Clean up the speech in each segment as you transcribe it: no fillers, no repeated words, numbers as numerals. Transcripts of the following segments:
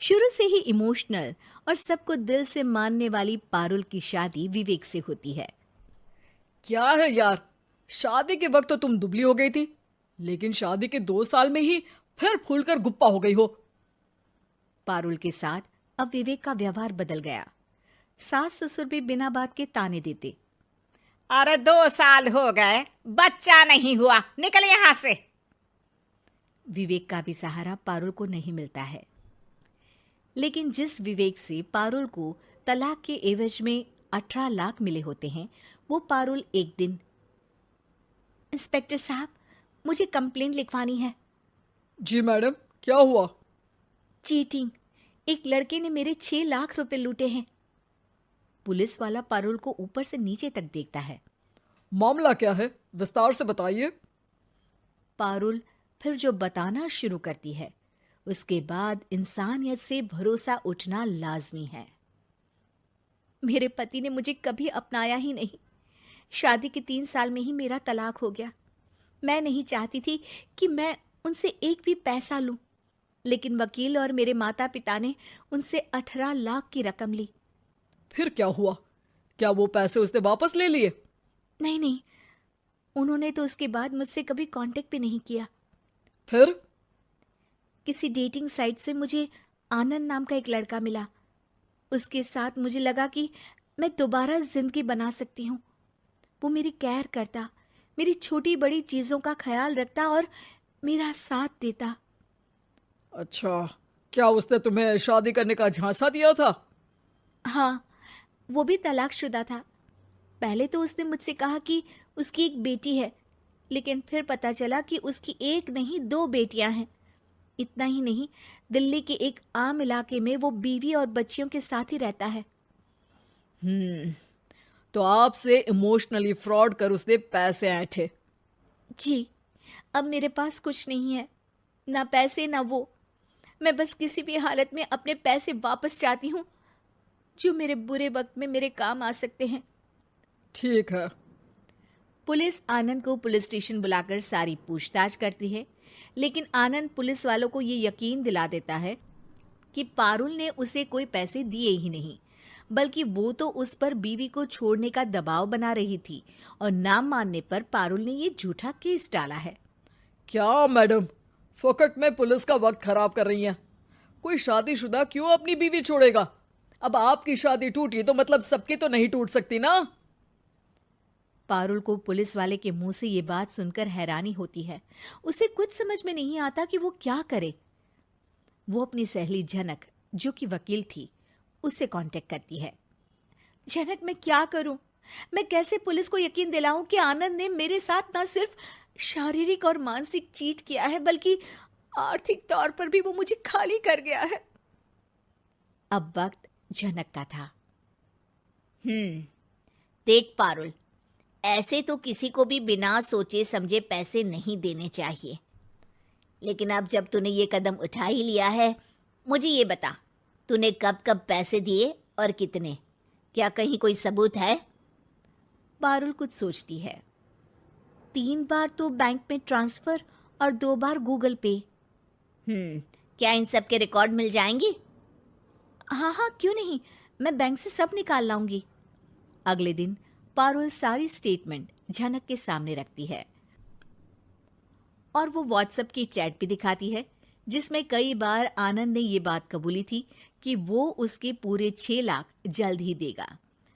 शुरू से ही इमोशनल और सबको दिल से मानने वाली पारुल की शादी विवेक से होती है। क्या है यार, शादी के वक्त तो तुम दुबली हो गई थी, लेकिन शादी के 2 साल में ही फिर फूलकर गुप्पा हो गई हो। पारुल के साथ अब विवेक का व्यवहार बदल गया। सास ससुर भी बिना बात के ताने देते। अरे 2 साल हो गए, बच्चा नहीं हुआ, निकल यहां से। विवेक का भी सहारा पारुल को नहीं मिलता है। लेकिन जिस विवेक से पारुल को तलाक के एवज में 18 लाख मिले होते हैं, वो पारुल एक दिन, इंस्पेक्टर साहब, मुझे कंप्लेंट लिखवानी है। जी मैडम, क्या हुआ? चीटिंग, एक लड़के ने मेरे 6 लाख रुपए लूटे हैं। पुलिस वाला पारुल को ऊपर से नीचे तक देखता है। मामला क्या है, विस्तार से बताइए। पारुल फिर जो बताना शुरू करती है, उसके बाद इंसानियत से भरोसा उठना लाजमी है। मेरे पति ने मुझे कभी अपनाया ही नहीं। शादी के 3 साल में ही मेरा तलाक हो गया। मैं नहीं चाहती थी कि मैं उनसे एक भी पैसा लूं, लेकिन वकील और मेरे माता पिता ने उनसे 18 लाख की रकम ली। फिर क्या हुआ? क्या वो पैसे उसने वापस ले लिए? नहीं, उन्होंने तो उसके बाद मुझसे कभी कांटेक्ट भी नहीं किया। फिर? किसी डेटिंग साइट से मुझे आनंद नाम का एक लड़का मिला। उसके साथ मुझे लगा कि मैं दोबारा जिंदगी बना सकती हूँ। वो मेरी केयर करता, मेरी छोटी बड़ी चीजों का ख्याल रखता और मेरा साथ देता। अच्छा, क्या उसने तुम्हें शादी करने का झांसा दिया था? हाँ, वो भी तलाकशुदा था। पहले तो उसने मुझसे कहा कि उसकी एक बेटी है, लेकिन फिर पता चला कि उसकी एक नहीं 2 बेटियां हैं। इतना ही नहीं, दिल्ली के एक आम इलाके में वो बीवी और बच्चियों के साथ ही रहता है। तो आपसे इमोशनली फ्रॉड कर उसने पैसे ऐंठे? जी, अब मेरे पास कुछ नहीं है, ना पैसे ना वो। मैं बस किसी भी हालत में अपने पैसे वापस चाहती हूँ, जो मेरे बुरे वक्त में मेरे काम आ सकते हैं। ठीक है। पुलिस आनंद को पुलिस स्टेशन बुलाकर सारी पूछताछ करती है, लेकिन आनंद पुलिस वालों को ये यकीन दिला देता है कि पारुल ने उसे कोई पैसे दिए ही नहीं, बल्कि वो तो उस पर बीवी को छोड़ने का दबाव बना रही थी और ना मानने पर पारुल ने ये झूठा केस डाला है। क्या मैडम, फोकट में पुलिस का वक्त खराब कर रही हैं? कोई शादीशुदा क्यों अपनी बीवी छोड़ेगा? अब आपकी शादी टूटी तो मतलब सबकी तो नहीं टूट सकती ना। पारुल को पुलिस वाले के मुंह से ये बात सुनकर हैरानी होती है। उसे कुछ समझ में नहीं आता कि वो क्या करे। वो अपनी सहेली झनक, जो कि वकील थी, उससे कांटेक्ट करती है। झनक, मैं क्या करूं? मैं कैसे पुलिस को यकीन दिलाऊं कि आनंद ने मेरे साथ न सिर्फ शारीरिक और मानसिक चीट किया है, बल्कि आर्थिक तौर पर भी वो मुझे खाली कर गया है। अब वक्त झनक का था। देख पारुल, ऐसे तो किसी को भी बिना सोचे समझे पैसे नहीं देने चाहिए, लेकिन अब जब तूने ये कदम उठा ही लिया है, मुझे ये बता, तूने कब कब पैसे दिए और कितने? क्या कहीं कोई सबूत है? पारुल कुछ सोचती है। 3 बार तो बैंक में ट्रांसफर और 2 बार गूगल पे। क्या इन सब के रिकॉर्ड मिल जाएंगे? हाँ, क्यों नहीं, मैं बैंक से सब निकाल लाऊंगी। अगले दिन पारुल सारी स्टेटमेंट झनक के सामने रखती है और वो व्हाट्सएप की चैट भी दिखाती है, जिसमें कई बार आनंद ने ये बात कबूली थी कि वो उसके पूरे 6 लाख जल्द ही देगा।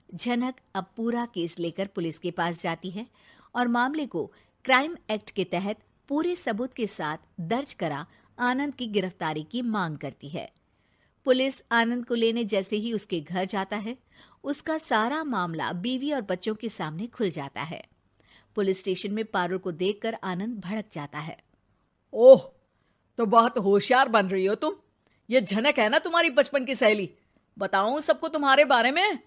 झनक अब पूरा केस लेकर पुलिस के पास जाती है और मामले को क्राइम एक्ट के तहत पूरे सबूत के साथ दर्ज करा आनंद की गिरफ्तारी की मांग करती है। पुलिस आनंद को लेने जैसे ही उसके घर जाता है, उसका सारा मामला बीवी और बच्चों के सामने खुल जाता है। पुलिस स्टेशन में पारुल को देखकर आनंद भड़क जाता है। ओह, तो बहुत होशियार बन रही हो तुम। ये झनक है ना तुम्हारी बचपन की सहेली? बताऊं सबको तुम्हारे बारे में?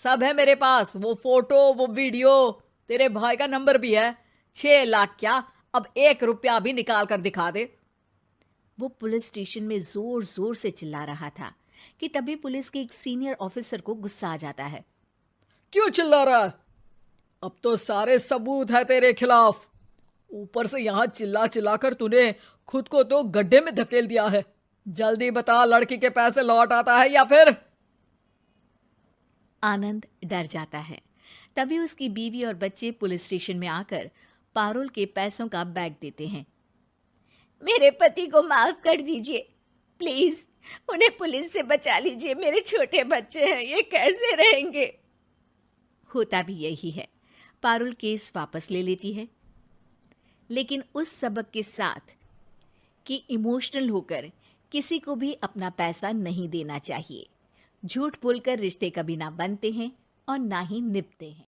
सब है मेरे पास, वो फोटो, वो वीडियो, तेरे भाई का नंबर भी है। 6 लाख क्या, अब 1 रुपया भी निकाल कर दिखा दे। वो पुलिस स्टेशन में जोर जोर से चिल्ला रहा था कि तभी पुलिस के एक सीनियर ऑफिसर को गुस्सा आ जाता है। क्यों चिल्ला रहा है? अब तो सारे सबूत है तेरे खिलाफ। ऊपर से यहां चिल्ला चिल्ला कर तूने खुद को तो गड्ढे में धकेल दिया है। जल्दी बता, लड़की के पैसे लौट आता है या फिर? आनंद डर जाता है। तभी उसकी बीवी और बच्चे पुलिस स्टेशन में आकर पारुल के पैसों का बैग देते हैं। मेरे पति को माफ कर दीजिए, प्लीज उन्हें पुलिस से बचा लीजिए। मेरे छोटे बच्चे हैं, ये कैसे रहेंगे? होता भी यही है। पारुल केस वापस ले लेती है, लेकिन उस सबक के साथ कि इमोशनल होकर किसी को भी अपना पैसा नहीं देना चाहिए। झूठ बोलकर रिश्ते कभी ना बनते हैं और ना ही निभते हैं।